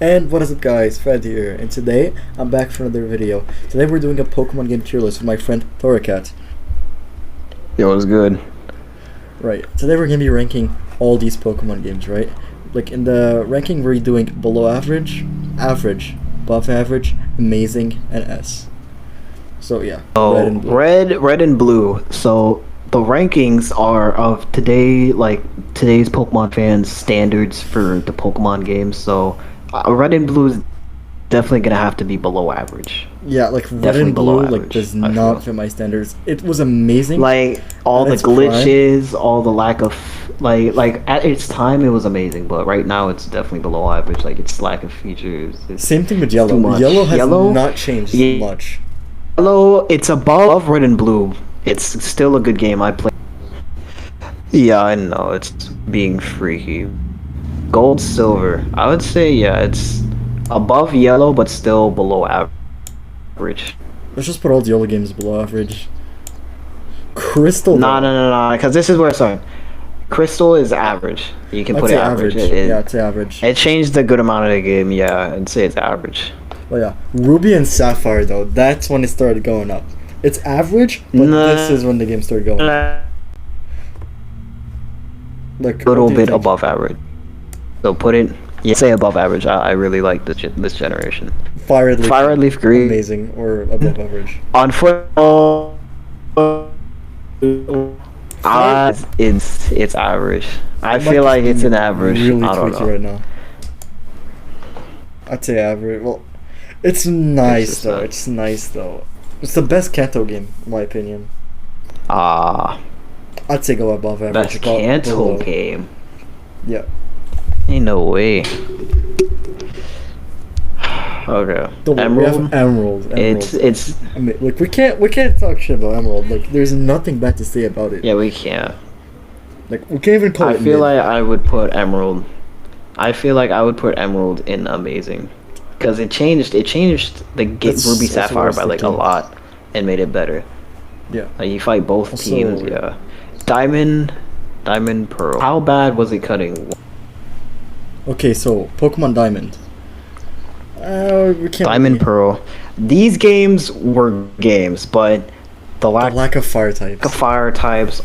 And what is up guys, Fred here, and today I'm back for another video. Today we're doing a Pokemon game tier list with my friend Thoricat. Yo, what's good? Right, today we're going to be ranking all these Pokemon games, right? Like in the ranking we're doing below average, average, above average, amazing, and S. So yeah, red and blue. Red and blue. So the rankings are of today's Pokemon fans' standards for the Pokemon games. So red and blue is definitely gonna have to be below average. Yeah, like red and blue like does not fit my standards. It was amazing. Like all the glitches, all the lack of like at its time it was amazing, but right now it's definitely below average. Like its lack of features. Same thing with yellow. Yellow has not changed much. Yellow, it's above red and blue. It's still a good game. I play. Yeah, I know it's being freaky. Gold, silver. I would say yeah, it's above yellow, but still below average. Let's just put all the yellow games below average. Crystal. No. Because this is where it's on. Crystal is average. You can put it average. Yeah, it's average. It changed a good amount of the game. Yeah, I'd say it's average. Oh yeah, Ruby and Sapphire though. That's when it started going up. It's average, but this is when the game started going up. Like a little bit above average. So put it. Yeah, say above average. I really like this generation. Fire Red Leaf Green. Amazing, or above average. On foot. It's average. I feel like it's an average. Really I don't know. Right now. I'd say average. Well, it's nice though. It's nice though. It's the best Kanto game, in my opinion. I'd say go above average. Best Kanto game. Yeah. Ain't no way. Okay. Emerald. We have Emerald. It's. I mean, like we can't talk shit about Emerald. Like there's nothing bad to say about it. Yeah, we can't. Like we can't even call it. I feel like I would put Emerald. I feel like I would put Emerald in amazing, because it changed the Ruby Sapphire by like a lot and made it better. Yeah. Like you fight both teams. Yeah. Diamond Pearl. How bad was it cutting? Okay, so Pokemon Diamond. We can't Diamond Pearl. These games were games, but the lack of fire types.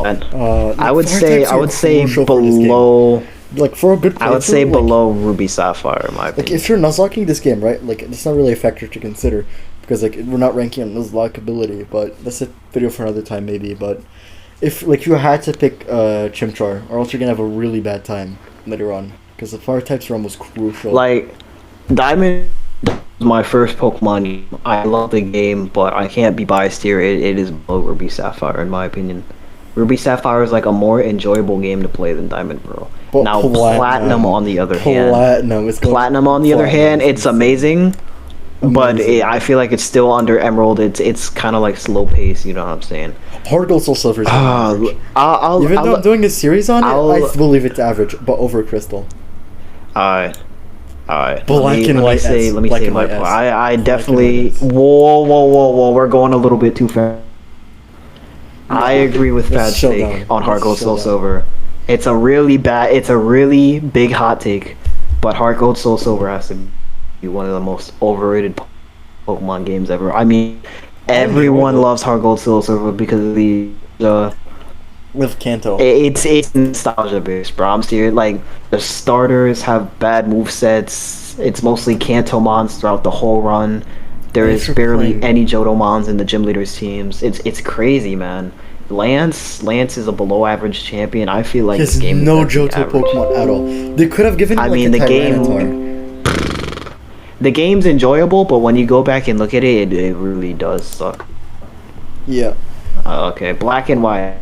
I would say below. Like for a good playthrough, I would say below Ruby Sapphire, in my opinion. Like if you're Nuzlocking this game, right? Like it's not really a factor to consider because like we're not ranking on Nuzlockability, but that's a video for another time maybe. But if like you had to pick Chimchar, or else you're gonna have a really bad time later on because the fire types are almost crucial. Like Diamond was my first Pokemon game. I love the game, but I can't be biased here. It is below Ruby Sapphire, in my opinion. Ruby Sapphire is like a more enjoyable game to play than Diamond Pearl. But now Platinum on the other hand, it's amazing. But I feel like it's still under Emerald. It's kind of like slow pace. You know what I'm saying? Heart Gold Soul Silver is average. Even though I'm doing a series on it, I believe it's average, but over Crystal. Alright. Black and White. Let me say my point. I definitely. Whoa! We're going a little bit too fast. I agree with Fad's take on Heart Gold Soul Silver. It's a really big hot take, but Heart Gold Soul Silver has to be one of the most overrated Pokemon games ever. I mean, everyone loves Heart Gold Soul Silver because of the with Kanto. It's nostalgia based, bro. I'm serious. Like the starters have bad movesets. It's mostly Kanto mons throughout the whole run. There is barely any Johto mons in the gym leaders teams. It's crazy, man. Lance is a below average champion. I feel like this game no Johto Pokemon at all. They could have given the game's enjoyable, but when you go back and look at it, it really does suck. Yeah. Okay, Black and White.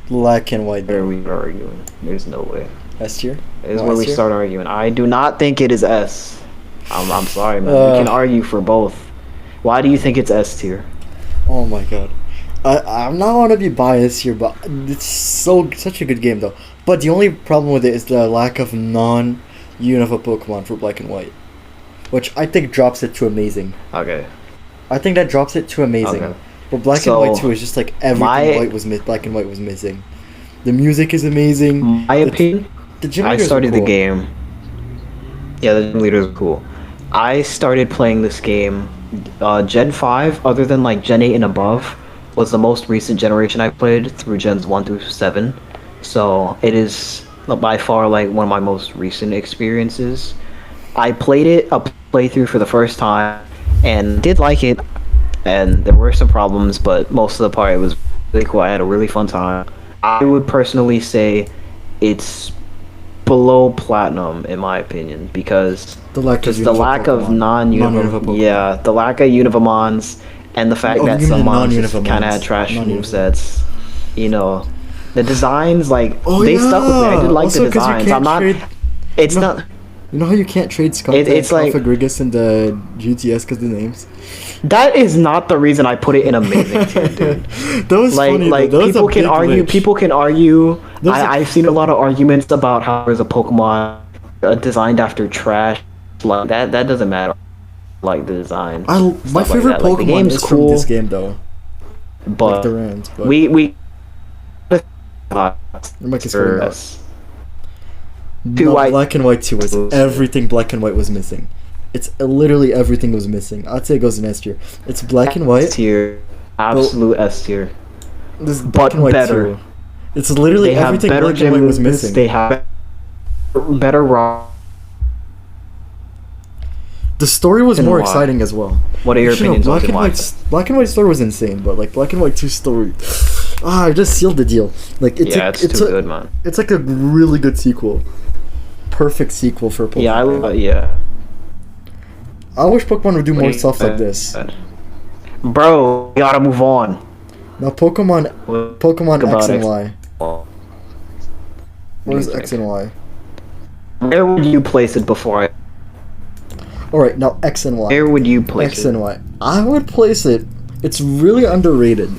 There we are arguing. There's no way. S tier? This is where we start arguing. I do not think it is S. I'm sorry, man. We can argue for both. Why do you think it's S tier? Oh my god. I'm not want to be biased here, but it's such a good game though. But the only problem with it is the lack of non-Unova Pokemon for Black and White, which I think drops it to amazing. Okay. I think that drops it to amazing. Okay. But Black and White 2 is just like everything Black and White was missing. The music is amazing. My opinion, I started the game. Yeah, the gym leaders are cool. I started playing this game, Gen 5, other than like Gen 8 and above, was the most recent generation I played through Gens 1 through 7. So it is by far like one of my most recent experiences. I played it a playthrough for the first time and did like it, and there were some problems, but most of the part it was really cool. I had a really fun time. I would personally say it's below platinum in my opinion because the lack of non-Unova, yeah, the lack of Univamons and the fact that some mons kind of had trash movesets. You know, the designs like they stuck with me. I did like also, the designs. I'm not. It's not. You know how you can't trade Scarlet and Violet in the GTS because of the names? That is not the reason I put it in amazing tier, dude. That was like, funny. Like people can argue. Glitch. People can argue. I've seen a lot of arguments about how there's a Pokemon designed after trash. Like that doesn't matter. Like the design. My favorite Pokemon like, the game's is cool, from this game though. But, like the Rand, but we. Black and White 2 was everything Black and White was missing. It's literally everything was missing. I'd say it goes in S tier. It's Black and White. S tier. Absolute S tier. This is Black and White better. 2. It's literally everything Black and White was missing. They have better raw. The story was more exciting as well. What are your opinions on Black and White story was insane, but like Black and White 2 story, I just sealed the deal. Like it's too good, man. It's like a really good sequel. Perfect sequel for Pokemon. Yeah, I wish Pokemon would do more stuff like this. Bro, we gotta move on. Now Pokemon X and Y. What is X and Y? Where would you place it before I... Alright, now X and Y. Where would you place X and Y. I would place it... It's really underrated.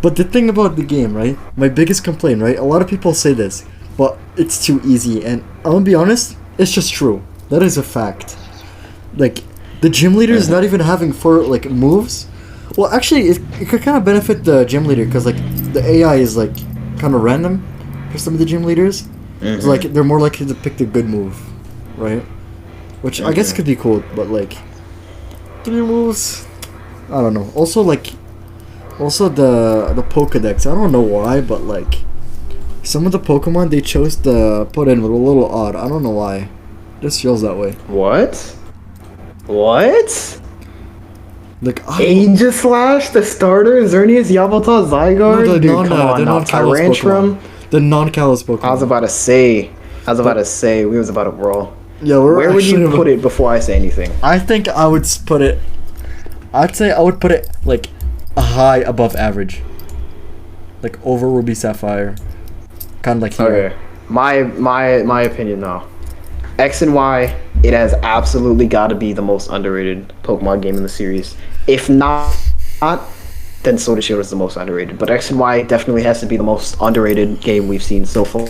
But the thing about the game, right? My biggest complaint, right? A lot of people say this, but it's too easy. And I'm gonna be honest, it's just true. That is a fact. Like, the gym leader is not even having like moves. Well, actually, it could kind of benefit the gym leader because like the AI is like kind of random for some of the gym leaders. It's like they're more likely to pick the good move, right? Which I guess could be cool, but like 3 moves, I don't know. Also the Pokedex. I don't know why, but like some of the Pokemon they chose to put in were a little odd. I don't know why. It just feels that way. What? Like Aegislash, the starter, Xerneas, Yveltal, Zygarde. No, the non-Kalos Pokemon. The non-Kalos Pokemon. I was about to say. We was about to roll. Yeah, where would you put it before I say anything? I think I would put it. I'd say I would put it like a high above average. Like over Ruby Sapphire. Kind of like here. Okay. My opinion though. X and Y, it has absolutely got to be the most underrated Pokemon game in the series. If not, then Sword and Shield is the most underrated. But X and Y definitely has to be the most underrated game we've seen so far.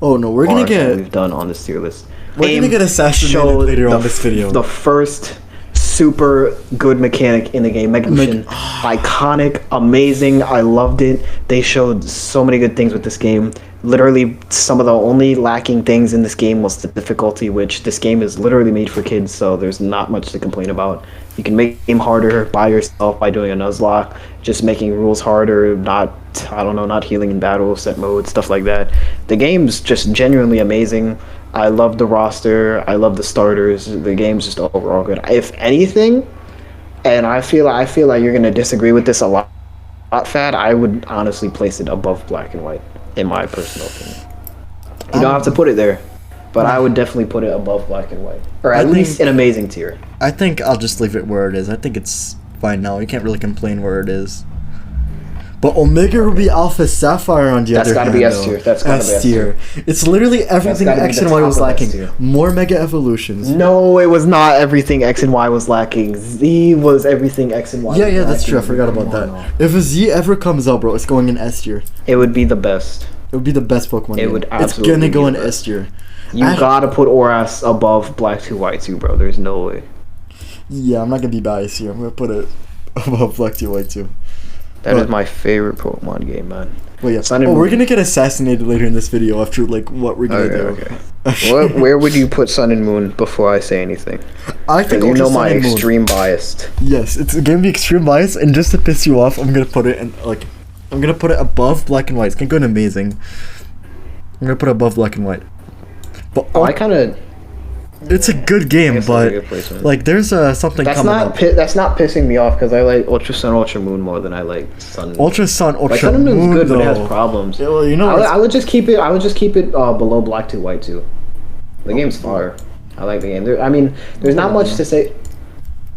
Oh no, we've done on this tier list. We're gonna get assassinated later on this video. The first super good mechanic in the game. Mega Evolution, iconic, amazing. I loved it. They showed so many good things with this game. Literally, some of the only lacking things in this game was the difficulty, which this game is literally made for kids, so there's not much to complain about. You can make the game harder by yourself by doing a Nuzlocke, just making rules harder, not healing in battle, set mode, stuff like that. The game's just genuinely amazing. I love the roster. I love the starters. The game's just overall good. If anything, and I feel like you're gonna disagree with this a lot, Fad, I would honestly place it above Black and White, in my personal opinion. You don't have to put it there, but I would definitely put it above Black and White, or at least an amazing tier. I think I'll just leave it where it is. I think it's fine now. You can't really complain where it is. But Omega Ruby Alpha Sapphire on the other hand, that's gotta be S tier. That's gotta be S tier. It's literally everything X and Y was lacking. More Mega Evolutions. No, it was not everything X and Y was lacking. Z was everything X and Y. Yeah, that's true. I forgot about that. If a Z ever comes out, bro, it's going in S tier. It would be the best. It would be the best Pokemon game. Would absolutely. It's gonna go in S tier. You gotta put Oras above Black 2 White 2, bro. There's no way. Yeah, I'm not gonna be biased here. I'm gonna put it above Black 2 White 2. That is my favorite Pokemon game, man. Well, yeah. We're gonna get assassinated later in this video after like what we're gonna do. Okay. Where would you put Sun and Moon before I say anything? I think you know my Sun and Moon. extreme bias. Yes, it's gonna be extreme bias, and just to piss you off, I'm gonna put it above Black and White. It's gonna go in amazing. I'm gonna put it above Black and White. But I kind of. It's a good game, but like there's something that's coming not up. That's not pissing me off because I like Ultra Sun, Ultra Moon more than I like Sun. Ultra Sun, Ultra like, Sun and Moon's Moon, good, though. but it has problems. Yeah, well, you know, I would just keep it. I would just keep it below Black 2 White 2. The game's fire. I like the game. There's not much to say.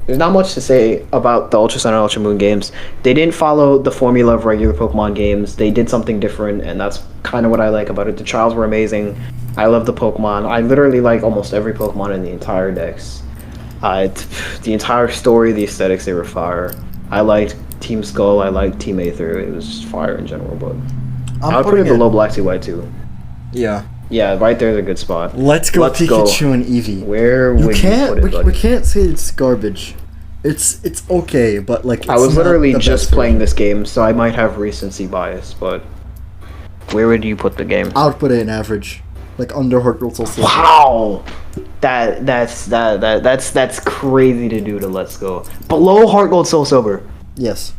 There's not much to say about the Ultra Sun and Ultra Moon games. They didn't follow the formula of regular Pokemon games. They did something different, and that's kind of what I like about it. The trials were amazing. I love the Pokemon. I literally like almost every Pokemon in the entire dex. The entire story, the aesthetics, they were fire. I liked Team Skull. I liked Team Aether. It was just fire in general, but I would put it below Black 2 White 2. Yeah. Yeah, right there's a good spot. Let's go Pikachu and Eevee. Where would you put it, buddy? We can't say it's garbage. It's okay, but like it's I was literally not the just best playing this game, so I might have recency bias, but where would you put the game? I would put it in average, like under Heart Gold Soul Silver. Wow, that's crazy to do to Let's Go below Heart Gold Soul Silver. Yes.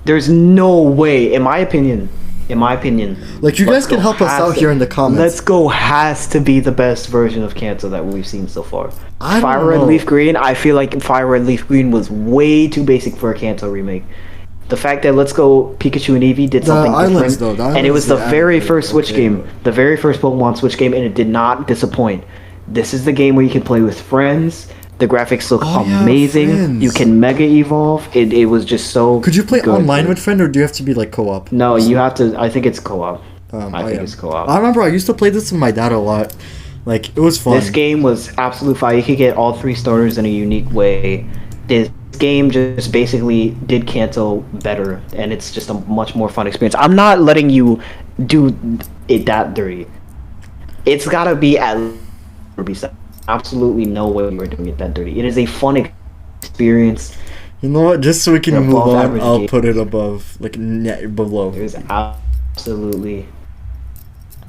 There's no way, in my opinion. Like, you guys can help us out here in the comments. Let's Go has to be the best version of Kanto that we've seen so far. Fire Red Leaf Green, I feel like Fire Red Leaf Green was way too basic for a Kanto remake. The fact that Let's Go Pikachu and Eevee did something different, and it was the very first Switch game, the very first Pokemon Switch game, and it did not disappoint. This is the game where you can play with friends. The graphics look amazing. Yeah, you can Mega Evolve. It was just so. Could you play online with friend, or do you have to be like co-op? No, you have to. I think it's co-op. I think it's co-op. I remember I used to play this with my dad a lot. Like, it was fun. This game was absolute fire. You could get all 3 starters in a unique way. This game just basically did Kanto better, and it's just a much more fun experience. I'm not letting you do it that dirty. It's gotta be absolutely no way you're doing it that dirty. It is a fun experience. You know what? Just so we can move on, I'll put it above, like, below. There's absolutely.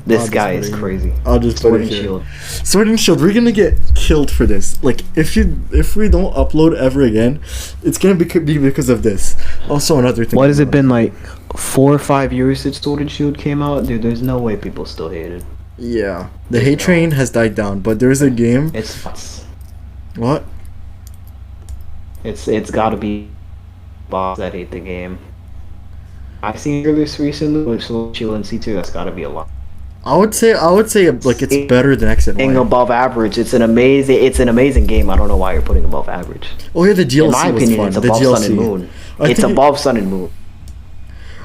This guy is crazy. I'll just put it here. Sword and Shield, we're gonna get killed for this. Like, if we don't upload ever again, it's gonna be because of this. Also, another thing. What has it been, like 4 or 5 years since Sword and Shield came out? Dude, there's no way people still hate it. Yeah, the hate train has died down, but there's a game. It's what? It's got to be boss that hate the game. I've seen this recently with Sword and Shield and C2. That's got to be a lot. I would say like it's better than X and Y. Above average. It's an amazing game. I don't know why you're putting above average. Oh yeah, the DLC in my opinion, was fun. It's above Sun and Moon. It's above Sun and Moon.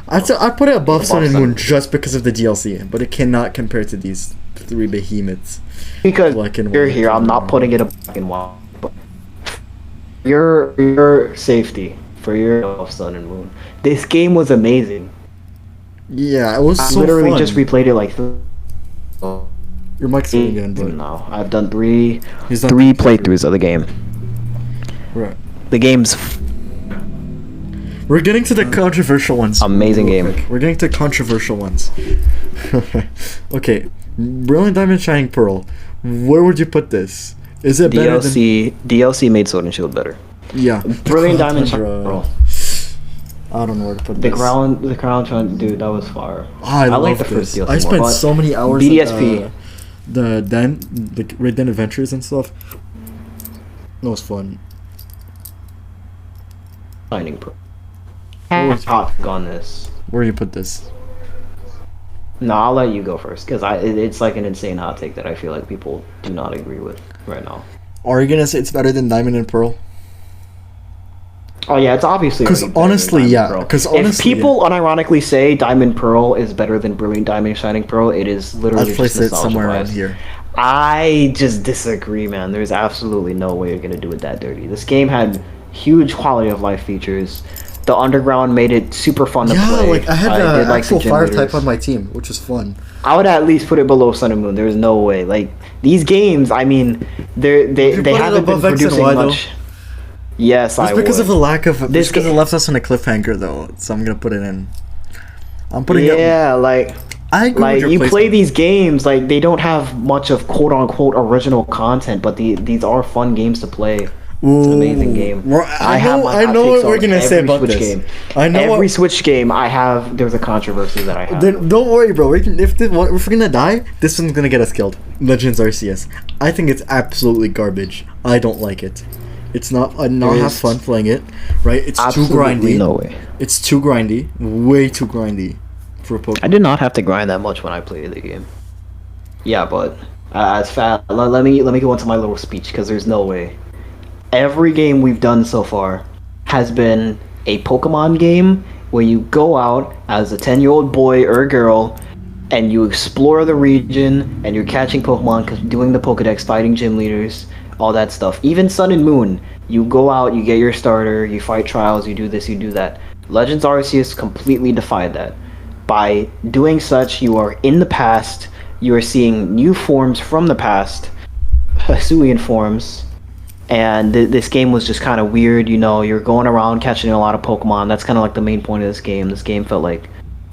I'd put it above Sun and Moon just because of the DLC, but it cannot compare to these 3 behemoths. Because you're here, I'm not putting it above Black and White. But your safety, for your Sun and Moon. This game was amazing. Yeah, it was so fun. I literally just replayed it like. Your mic's on again, but no, I've done three playthroughs of the game. Right. The game's. We're getting to the controversial ones. Amazing game. We're getting to controversial ones. Okay, Brilliant Diamond Shining Pearl. Where would you put this? Is it better than DLC made Sword and Shield better? Yeah. Brilliant Diamond Shining Pearl. I don't know where to put the this. crown, dude, that was fire. Oh, I like the first DLC. I spent so many hours. BDSP. The Red Den Adventures and stuff. That was fun. Shining Pearl. Hot on this. Where do you put this? No, I'll let you go first because it's like an insane hot take that I feel like people do not agree with right now. Are you gonna say it's better than Diamond and Pearl? Oh yeah, it's obviously. Because honestly, if people unironically say Diamond Pearl is better than Brilliant Diamond Shining Pearl, it is literally I'd place it somewhere around here. I just disagree, man. There's absolutely no way you're gonna do it that dirty. This game had huge quality of life features. The underground made it super fun to play. Yeah, like I had an actual fire type on my team, which was fun. I would at least put it below Sun and Moon. There's no way. Like these games, I mean, they haven't been producing much. Yes, I would. Because of the lack of this, because it left us on a cliffhanger though. So I'm gonna put it in. I'm putting it. Yeah, like I agree Like with your you play placement. these games, like they don't have much of quote unquote original content, but these are fun games to play. It's an amazing game. I have know. my I hot know takes what we're on gonna say every about Switch this. game. I know Every what, Switch game I have, there's a controversy that I have. Then don't worry, bro. If we're gonna die, this one's gonna get us killed. Legends Arceus. I think it's absolutely garbage. I don't like it. It's not. I not have fun playing it. Right? It's too Absolutely grindy. no way. It's too grindy. Way too grindy for a Pokemon. I did not have to grind that much when I played the game. Yeah, but as fat, let me go into my little speech because there's no way. Every game we've done so far has been a Pokemon game where you go out as a 10-year-old boy or girl and you explore the region and you're catching Pokemon, doing the Pokedex, fighting gym leaders, all that stuff. Even Sun and Moon, you go out, you get your starter, you fight trials, you do this, you do that. Legends Arceus completely defied that. By doing such, you are in the past, you are seeing new forms from the past, Hisuian forms, and this game was just kind of weird. You know, you're going around catching a lot of Pokemon. That's kind of like the main point of this game. This game felt like,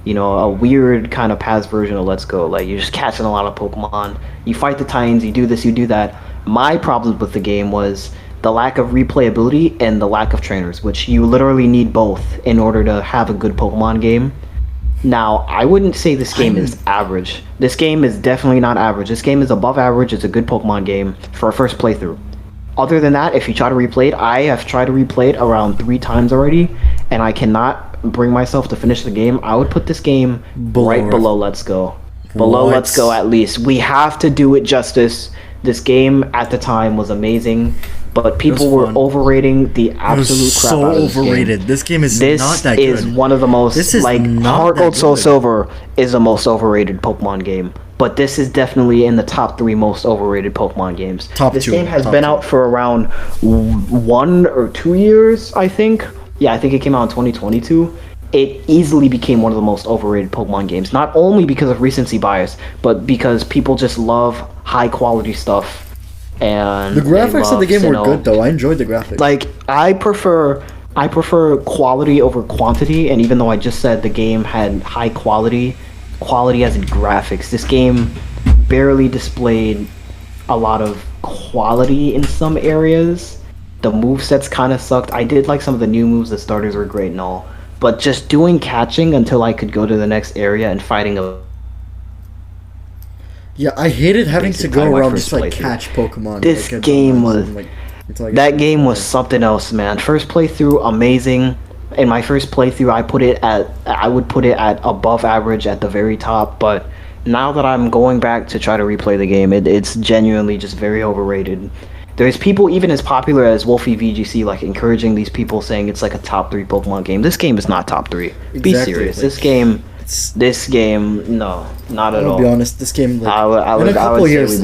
you know, a weird kind of past version of Let's Go. Like, you're just catching a lot of Pokemon. You fight the Titans, you do this, you do that. My problem with the game was the lack of replayability and the lack of trainers, which you literally need both in order to have a good Pokemon game. Now, I wouldn't say this game is average. This game is definitely not average. This game is above average. It's a good Pokemon game for a first playthrough. Other than that, if you try to replay it, I have tried to replay it around 3 times already, and I cannot bring myself to finish the game. I would put this game right below Let's Go. Below Let's Go, at least. We have to do it justice. This game at the time was amazing, but people were overrating the absolute crap out of this game. Overrated. This game is not that good. This is one of the most, like, Heart Gold Soul Silver is the most overrated Pokemon game. But this is definitely in the top 3 most overrated Pokemon games. This game has been out for around 1 or 2 years, I think. Yeah, I think it came out in 2022. It easily became one of the most overrated Pokemon games. Not only because of recency bias, but because people just love high quality stuff. And the graphics of the game Sinnoh. were good, though. I enjoyed the graphics. Like, I prefer quality over quantity, and even though I just said the game had high quality as in graphics, this game barely displayed a lot of quality in some areas. The movesets kind of sucked. I did like some of the new moves. The starters were great and all, but just doing catching until I could go to the next area and fighting a... Yeah, I hated having to go around just like catch Pokemon. This game was... That game was something else, man. First playthrough, amazing. In my first playthrough, I would put it at above average at the very top, but now that I'm going back to try to replay the game, it's genuinely just very overrated. There's people even as popular as Wolfie VGC like encouraging these people, saying it's like a top 3 Pokemon game. This game is not top 3. Be serious. Like, this game, no, not at all. I'll be honest, this game, like, in a couple years,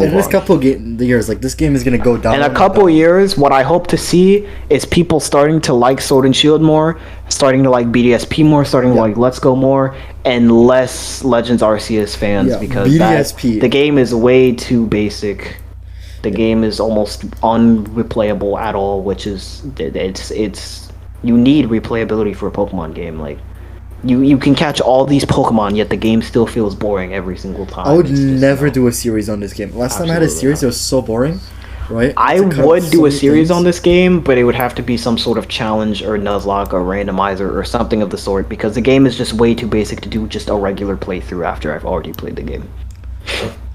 like, this game is gonna go down. In a couple years, what I hope to see is people starting to like Sword and Shield more, starting to like BDSP more, starting to like Let's Go more, and less Legends Arceus fans, because the game is way too basic. The game is almost unreplayable at all, which is it's you need replayability for a Pokemon game. Like, you can catch all these Pokemon, yet the game still feels boring every single time. I would never do a series on this game. Last time I had a series, it was so boring, right? I would do a series on this game, but it would have to be some sort of challenge or Nuzlocke or randomizer or something of the sort, because the game is just way too basic to do just a regular playthrough after I've already played the game.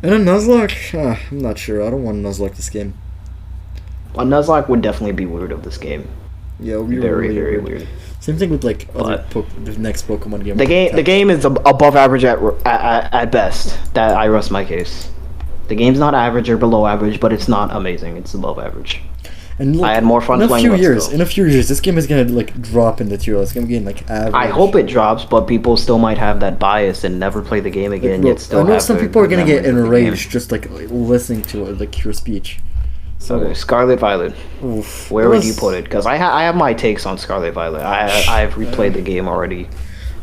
And a Nuzlocke? I'm not sure. I don't want to Nuzlocke this game. A Nuzlocke would definitely be weird of this game. Yeah, it would be very, very weird. Same thing with like the next Pokemon game. The game is above average at best. That I rest my case. The game's not average or below average, but it's not amazing. It's above average. And look, I had more fun playing Let's Go. In a few years, this game is gonna like drop in the tier list. It's gonna be in like average. I hope it drops, but people still might have that bias and never play the game again. Like, yet still I know have some people are gonna get enraged just like listening to it, like your speech. So okay, Scarlet Violet. Oof. Where would you put it? Because I have my takes on Scarlet Violet. I've replayed the game already.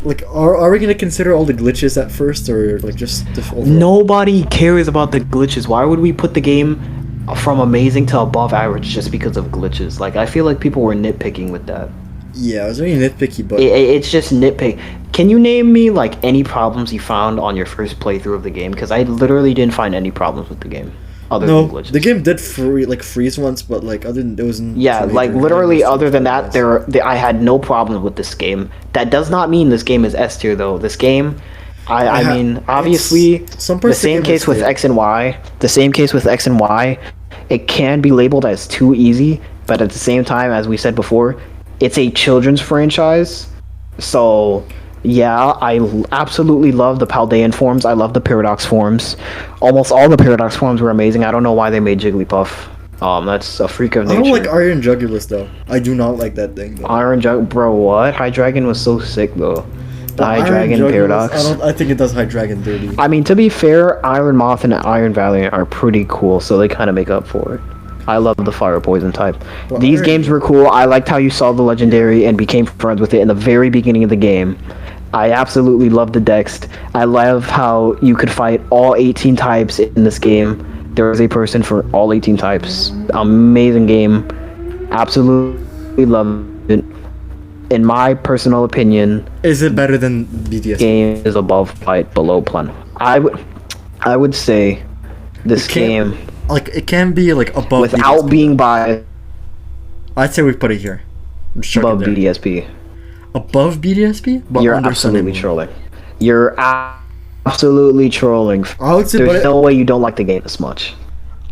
Like, are we gonna consider all the glitches at first, or like just the overall? Nobody cares about the glitches. Why would we put the game from amazing to above average just because of glitches? Like, I feel like people were nitpicking with that. Yeah, I was really nitpicky, but it's just nitpick. Can you name me like any problems you found on your first playthrough of the game? Because I literally didn't find any problems with the game. Other than glitches. The game did freeze once, but like other than it wasn't. Yeah, like literally other than that, I had no problems with this game. That does not mean this game is S tier though. This game, I mean, obviously, the same case with X and Y. The same case with X and Y. It can be labeled as too easy, but at the same time, as we said before, it's a children's franchise. So, yeah, I absolutely love the Paldean forms. I love the Paradox forms. Almost all the Paradox forms were amazing. I don't know why they made Jigglypuff. That's a freak of nature. I don't like Iron Jugulus, though. I do not like that thing, though. Bro, what? Hydreigon was so sick, though. The Hydreigon Paradox. I think it does Hydreigon dirty. I mean, to be fair, Iron Moth and Iron Valiant are pretty cool, so they kind of make up for it. I love the fire poison type. Well, these games were cool. I liked how you saw the legendary and became friends with it in the very beginning of the game. I absolutely love the Dex. I love how you could fight all 18 types in this game. There was a person for all 18 types. Amazing game. Absolutely love it. In my personal opinion, is it better than BDSP? Game is above fight, below plan. I would say this game. Like it can be like above without BDSP. Being biased. I'd say we put it here. Above BDSP. Above BDSP? But you're absolutely trolling. You're absolutely trolling. I would say, there's no way you don't like the game this much.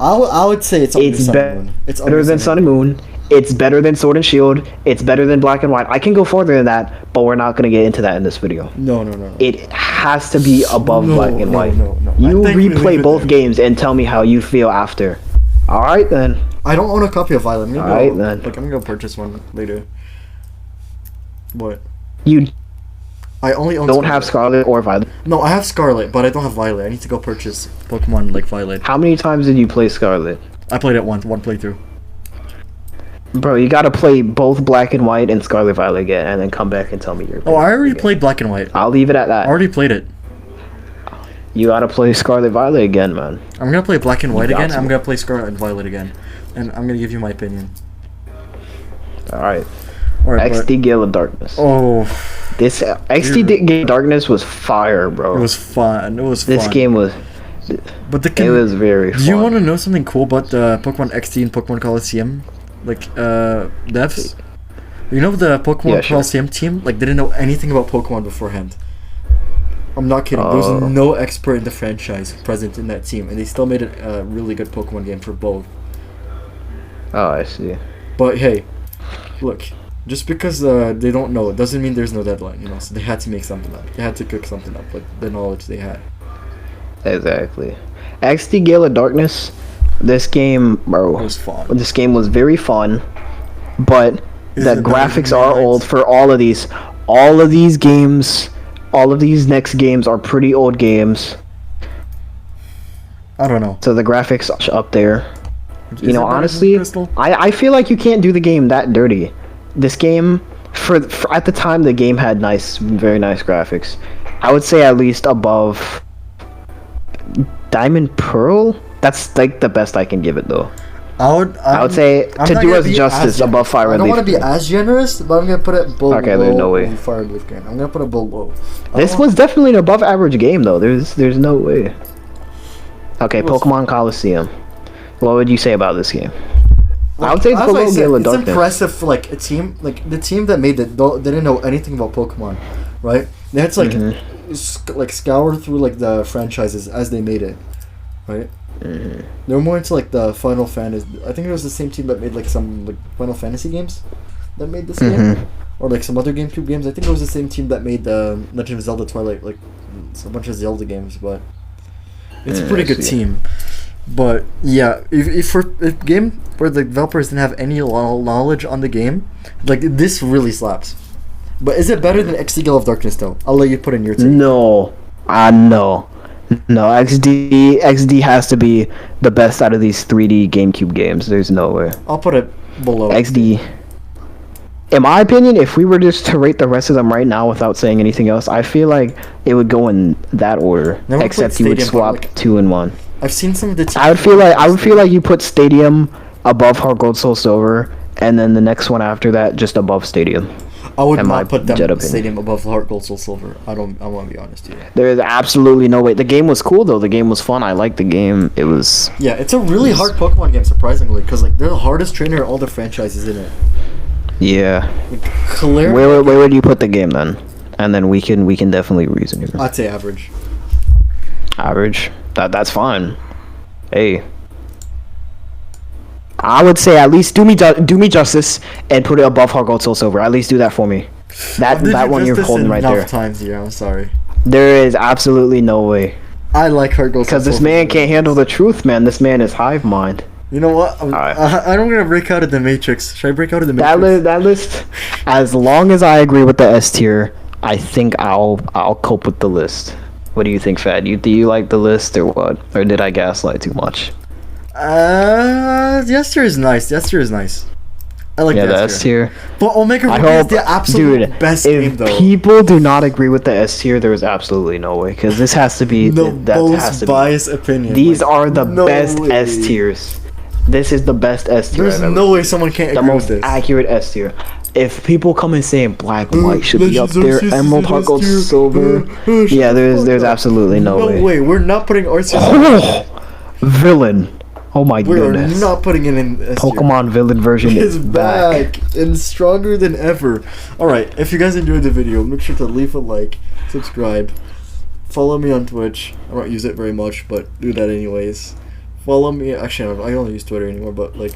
I would say it's better than Sun and Moon. It's better than Sword and Shield. It's better than Black and White. I can go further than that, but we're not going to get into that in this video. No. It has to be above Black and White. No. You replay both games and tell me how you feel after. All right, then. I don't own a copy of Violet. All right, then. Like, I'm going to go purchase one later. What? I only own don't have Scarlet or Violet. No, I have Scarlet, but I don't have Violet. I need to go purchase Pokemon like Violet. How many times did you play Scarlet? I played it one playthrough. Bro, you gotta play both Black and White and Scarlet Violet again, and then come back and tell me you're. Oh, I already played Black and White. I'll leave it at that. I already played it. You gotta play Scarlet Violet again, man. I'm gonna play Black and White again. I'm gonna play Scarlet and Violet again, and I'm gonna give you my opinion. All right. XD Gale of Darkness. Oh. This XD Gale of Darkness was fire, bro. It was fun. This game was. But it was very fun. Do you want to know something cool about the Pokemon XD and Pokemon Coliseum? Like, devs? You know the Pokemon Coliseum team? Like, they didn't know anything about Pokemon beforehand. I'm not kidding. There was no expert in the franchise present in that team, and they still made it a really good Pokemon game for both. Oh, I see. But hey, look, just because they don't know, it doesn't mean there's no deadline, you know? So they had to make something up. They had to cook something up with the knowledge they had. Exactly. XD Gale of Darkness, this game, bro. It was fun. This game was very fun, but the graphics are old for all of these. All of these games, all of these next games are pretty old games. I don't know. So the graphics are up there. You know, honestly, I feel like you can't do the game that dirty. This game, for at the time, the game had very nice graphics. I would say at least above Diamond Pearl. That's like the best I can give it, though. I would say to do us justice above Fire Red Leaf. I don't want to be as generous, but I'm gonna put it below. Okay, there's no way. Fire Red Leaf game. I'm gonna put it below. This was definitely an above average game, though. There's no way. Okay, Pokemon Coliseum. What would you say about this game? I would say it's below Gale of Darkness. It's impressive for like a team, like the team that made it. They didn't know anything about Pokemon, right? They had to like scour through like the franchises as they made it, right? They were more into like the Final Fantasy. I think it was the same team that made like some like Final Fantasy games that made this game, or like some other GameCube games. I think it was the same team that made the Legend of Zelda Twilight, like a bunch of Zelda games. But it's a pretty good team. But yeah, if for a game where the developers didn't have any knowledge on the game, like this really slaps. But is it better than XD Gale of Darkness though? I'll let you put in your take. No, no. XD has to be the best out of these 3D GameCube games. There's no way. I'll put it below XD. In my opinion, if we were just to rate the rest of them right now without saying anything else, I feel like it would go in that order. Except you would swap 2 and 1. I've seen some of the. I would feel like you put Stadium above Heart Gold Soul Silver, and then the next one after that just above Stadium. I would in my not put jet them opinion. Stadium above Heart Gold Soul Silver. I want to be honest here. There is absolutely no way. The game was cool though. The game was fun. I liked the game. It was. Yeah, it's a really hard Pokemon game, surprisingly, because like they're the hardest trainer of all the franchises in it. Yeah. Like, clearly, Where would you put the game then? And then we can definitely reason here. I'd say average. Average. That's fine. Hey. I would say at least do me justice and put it above Heart Gold Soul Silver. At least do that for me. That one you're holding right there. Times here. I'm sorry. There is absolutely no way. I like Heart Gold Soul Because this Silver. man can't handle the truth, man. This man is hive mind. You know what? I'm gonna break out of the Matrix. Should I break out of the Matrix? That list. As long as I agree with the S tier, I think I'll cope with the list. What do you think, Fad? Do you like the list or what? Or did I gaslight too much? The S tier is nice. The S tier is nice. I like the S tier. But Omega Ruby is the absolute best game, though. If people do not agree with the S tier, there is absolutely no way. Because this has to be the most biased opinion. These are the best S tiers. This is the best S tier. There's no way someone can't agree with this. The most accurate S tier. If people come and saying Black and White should be up there, Emerald, Heart Gold, Silver, yeah, there's absolutely no way. No way. We're not putting Arceus. Villain. Oh my goodness. We're not putting it in S tier. Pokemon villain version is back and stronger than ever. Alright, if you guys enjoyed the video, make sure to leave a like, subscribe, follow me on Twitch. I don't use it very much, but do that anyways. Follow me, actually I don't use Twitter anymore, but like,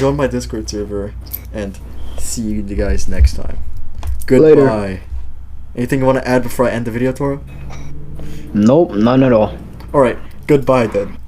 join my Discord server, and see you guys next time. Goodbye. Later. Anything you want to add before I end the video, Toro? Nope, none at all. Alright, goodbye then.